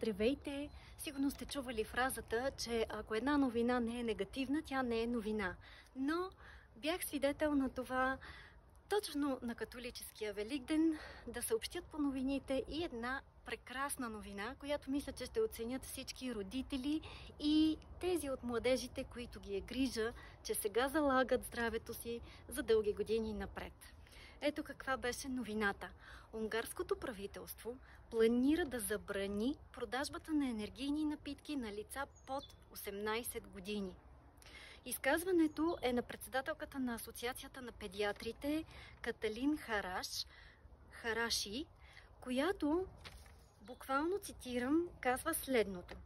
Здравейте! Сигурно сте чували фразата, че ако една новина не е негативна, тя не е новина. Но бях свидетел на това точно на католическия Великден да съобщят по новините и една прекрасна новина, която мисля, че ще оценят всички родители и тези от младежите, които ги е грижа, че сега залагат здравето си за дълги години напред. Ето каква беше новината. Унгарското правителство планира да забрани продажбата на енергийни напитки на лица под 18 години. Изказването е на председателката на Асоциацията на педиатрите Каталин Хараши, която, буквално цитирам, казва следното.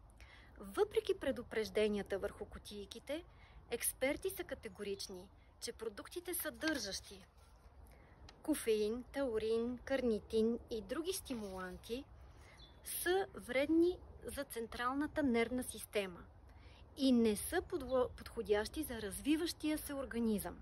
Въпреки предупрежденията върху кутийките, експерти са категорични, че продуктите съдържащи кофеин, таурин, карнитин и други стимуланти са вредни за централната нервна система и не са подходящи за развиващия се организъм.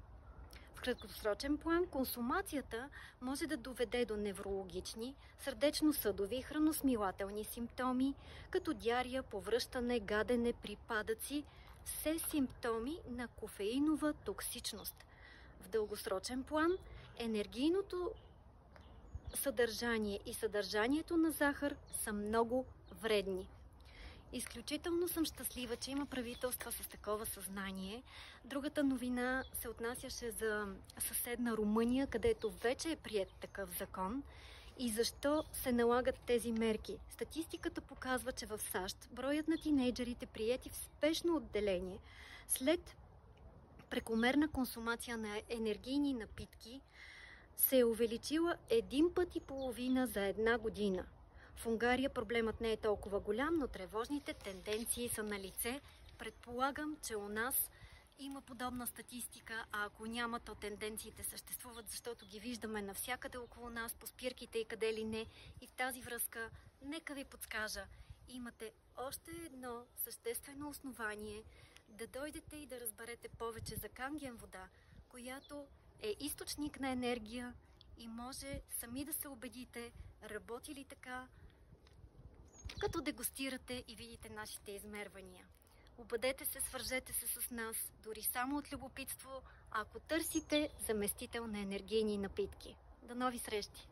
В краткосрочен план консумацията може да доведе до неврологични, сърдечно-съдови и храносмилателни симптоми, като диария, повръщане, гадене, припадъци, все симптоми на кофеинова токсичност. В дългосрочен план енергийното съдържание и съдържанието на захар са много вредни. Изключително съм щастлива, че има правителства с такова съзнание. Другата новина се отнасяше за съседна Румъния, където вече е приет такъв закон. И защо се налагат тези мерки? Статистиката показва, че в САЩ броят на тинейджерите, приети в спешно отделение след прекомерна консумация на енергийни напитки, се е увеличила 1,5 пъти за една година. В Унгария проблемът не е толкова голям, но тревожните тенденции са на лице. Предполагам, че у нас има подобна статистика, а ако няма, то тенденциите съществуват, защото ги виждаме навсякъде около нас, по спирките и къде ли не. И в тази връзка, нека ви подскажа, имате още едно съществено основание да дойдете и да разберете повече за Канген вода, която е източник на енергия и може сами да се убедите, работи ли така, като дегустирате и видите нашите измервания. Обадете се, свържете се с нас, дори само от любопитство, ако търсите заместител на енергийни напитки. До нови срещи!